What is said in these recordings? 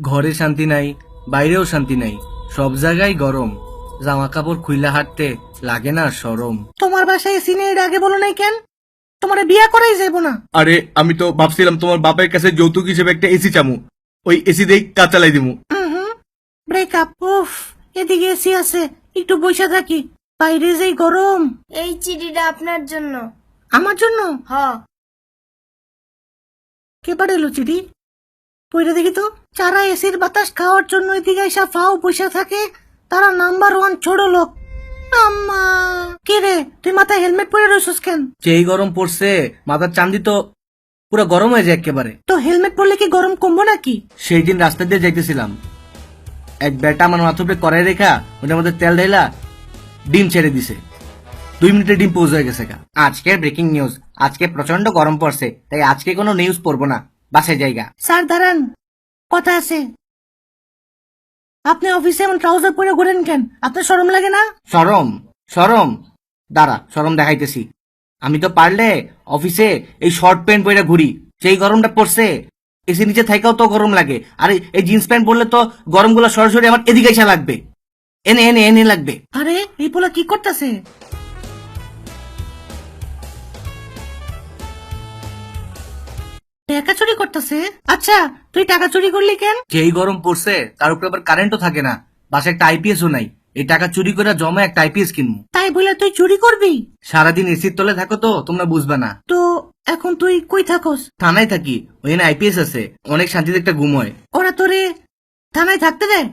ঘরে শান্তি নাই, বাইরেও শান্তি নাই, সব জায়গায় গরম। জামা কাপড় খুইলা হাঁটতে লাগে না শরম। তোমার বাসায় এসি নেই, এর আগে বলো নাই কেন? তোমার বিয়া করাই যাবো না। আরে আমি তো ভাবছিলাম তোমার বাপের কাছে যৌতুক হিসেবে একটা এসি চামু, ওই এসি দিয়ে কাজ চালাই দিমু। ব্রেকআপ। উফ, এদিকে এসি আছে, একটু বসে থাকি। বাইরে যেই গরম। এই চিঠিটা আপনার জন্য। আমার জন্য? হ। কে পাঠালো চিঠি? পইরা দেখি তো। যারা এসির বাতাস খাওয়ার জন্য এদিকে এসে ফাও বসে থাকে, তারা নাম্বার 1 ছোট লোক। আম্মা, কে রে তুই মাথায় হেলমেট পরে রইছস কেন? যেই গরম পড়ছে মাথার চান্দি তো পুরো গরম হয়ে যায় একেবারে। তো হেলমেট পরলে কি গরম কমবো নাকি? সেই দিন রাস্তা দিয়ে যাইতেছিলাম, এক বেটা আমার মাথা উপরে কড়াই রেখা ওটার মধ্যে তেল ঢেলা ডিম ছেড়ে দিছে। 2 মিনিটে ডিম পৌঁছে হয়ে গেছে। আজকের ব্রেকিং নিউজ, আজকে প্রচন্ড গরম পড়ছে, তাই আজকে কোনো নিউজ পড়বো না, বাসায় জায়গা। স্যার দাঁড়ান, কথা আছে। আপনি অফিসে এমন ট্রাউজার পরে ঘোরেন কেন? আপনার শরম লাগে না? শরম? শরম? দাঁড়া, শরম দেখাইতেছি। আমি তো পারলে অফিসে এই শর্ট প্যান্ট পরে ঘুরি, যেই গরমটা পড়ছে এসি নিচে থাকাও তো গরম লাগে। আর এই জিন্স প্যান্ট পরলে তো গরমগুলো সরাসরি আমার এদিকে এসে লাগবে, এনে এনে এনে লাগবে। আরে এই পোলা কি করতেছে? টাকা চুরি করতেছে? আচ্ছা, তুই টাকা চুরি করলি কেন? যেই গরম পড়ছে তার উপরে আবার কারেন্টও থাকে না, বাসায় একটা আইপিএসও নাই। এই টাকা চুরি করে জমা একটা আইপিএস কিনবো। তাই বলে তুই চুরি করবি? সারাদিন এসির তলে থাকো তো তোমরা বুঝবে না। তো এখন তুই কই থাকস? থানায় থাকি, ওখানে আইপিএস আছে, অনেক শান্তিতে একটা ঘুম হয়। ওরা তোরে থানায় থাকতে দেয়?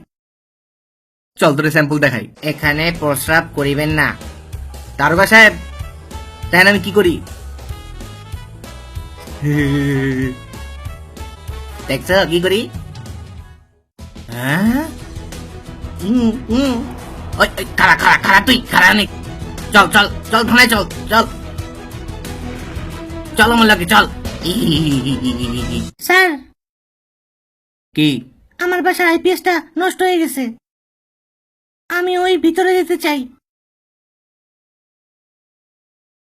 চল তোরে স্যাম্পল দেখাই। এখানে প্রস্রাব করিবেন না। দারোগা সাহেব, দেখেন আমি কি করি। দেখছ কি করি? হ্যাঁ, ওই খারা খারা খারা, তুই খারা নেই। চল চল চল থানায়, চল চল চল আমার লাগে, চল। স্যার, কি? আমার বাসার আইপিএসটা নষ্ট হয়ে গেছে, আমি ওই ভিতরে যেতে চাই।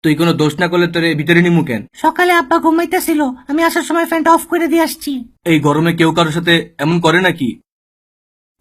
তুই কোনো দোষ না করলে তোরে ভিতরে নিমু কেন? সকালে আব্বা ঘুমাইতেছিল, আমি আসার সময় ফ্যানটা অফ করে দিয়ে আসছি। এই গরমে কেউ কারোর সাথে এমন করে নাকি?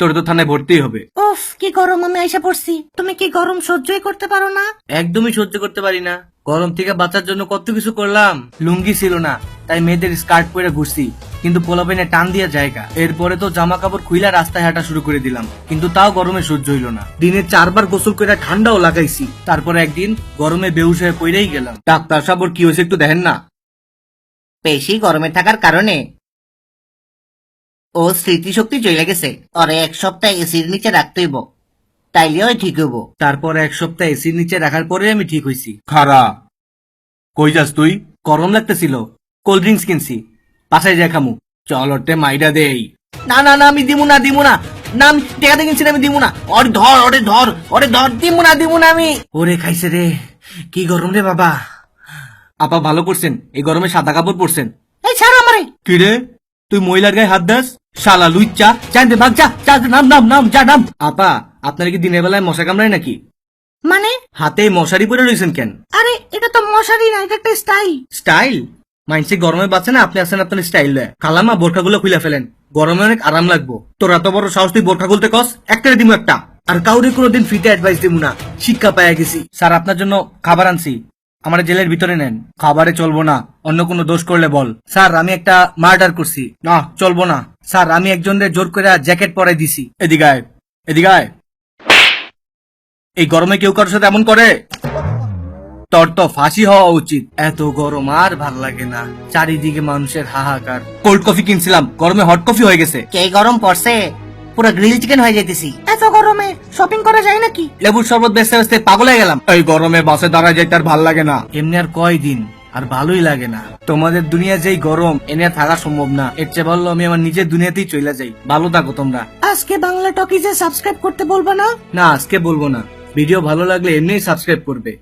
তোরে তো থানায় ভর্তি হবে। উফ, কি গরম, আমি আইসা পড়ছি। তুমি কি গরম সহ্যই করতে পারো না? একদমই সহ্য করতে পারি না। গরম থেকে বাঁচার জন্য কত কিছু করলাম। লুঙ্গি ছিল না, তাই মেয়েদের স্কার্ট পরে ঘুরছি, কিন্তু পোলাপেনে টান দিয়া জায়গা। এরপরে তো জামা কাপড় খুইলা রাস্তায় হাঁটা শুরু করে দিলাম, কিন্তু তাও গরমে সহ্য হইল না। দিনে 4 বার গোসল করে ঠান্ডাও লাগাইছি, তারপরে একদিন গরমে বেহুশ হয়ে পড়েই গেলাম। ডাক্তার সাহেব, ওর কি হয়েছে একটু দেখেন না। বেশি গরমে থাকার কারণে ও স্মৃতিশক্তি চলে গেছে, ওরে 1 সপ্তাহ এসির নিচে রাখতে হইব, তাইলে ওই ঠিক হইব। তারপর 1 সপ্তাহ এসির নিচে রাখার পরে আমি ঠিক হইছি। খারা, কই যাস তুই? গরম লাগতেছিল, কোল্ড ড্রিঙ্কস কিনছি, বাসায় যাই খামু। চল ওরতে মাইরা দেই। না না না, আমি দিমু না দিমু না, না আমি টেকাতে কিনছি না, আমি দিমু না। ওরে ধর, ওরে ধর, ওরে ধর, দিমু না আমি। ওরে খাইছে রে, কি গরম রে বাবা। আপা ভালো করছেন, এই গরমে সাদা কাপড় পরছেন। এই ছাড়ো আমারে। কি রে, তুই মহিলার গায়ে হাত দাস? শালা লুইচ্চা, জানতে ভাগ, যা যা, নাম নাম নাম, যা নাম। আপা, আপনার কি দিনের বেলায় মশা কামড়ায় নাকি? মানে? হাতে মশারি পরে রয়েছেন কেন? আরে এটা তো মশারি না, এটা একটা স্টাইল। স্টাইল? মাইনসি গরমে বাঁচে না, আপনি আছেন আপনার স্টাইল লয়। খালামা বোরখাগুলো খুলে ফেলেন, গরমে অনেক আরাম লাগবো। তোর এত বড় সাহস, তুই বোরখা খুলতে কস? একটা দিমু একটা, আর কাউরে কোনোদিন ফ্রিতে অ্যাডভাইস দিমু না, শিক্ষা পাইয়া গেছি। স্যার আপনার জন্য খাবার আনছি, আমার জেলের ভিতরে নেন। খাবারে চলবো না, অন্য কোনো দোষ করলে বল। স্যার আমি একটা মার্ডার করছি। না চলবো না। স্যার আমি একজনের জোর করে জ্যাকেট পরাই দিছি। এদিকে আয়, এদিকে আয়। এই গরমে কেউ কারোর সাথে এমন করে? তোর তো ফাঁসি হওয়া উচিত। এত গরম আর ভাল লাগে না, চারিদিকে মানুষের হাহাকার। কোল্ড কফি কিনছিলাম, গরমে হট কফি হয়ে গেছে। কে গরম পড়ছে, পুরো গ্রিল চিকেন হয়ে যেতেছি। এত গরমে শপিং করা যায় নাকি? লেবুর শরবত বেচতে বেচতে পাগল হয়ে গেলাম। এই গরমে বাসে দাঁড়ায় যাইতে আর ভাল লাগে না। এমনি আর কয়দিন, আর ভালোই লাগে না। তোমাদের দুনিয়া যেই গরম, এনে আর থাকা সম্ভব না। এর চেয়ে ভালো আমি আমার নিজের দুনিয়াতেই চলে যাই। ভালো থাকো তোমরা। আজকে বাংলা টকিজে সাবস্ক্রাইব করতে বলবা না? না আজকে বলবো না, ভিডিও ভালো লাগলে এমনিই সাবস্ক্রাইব করবে।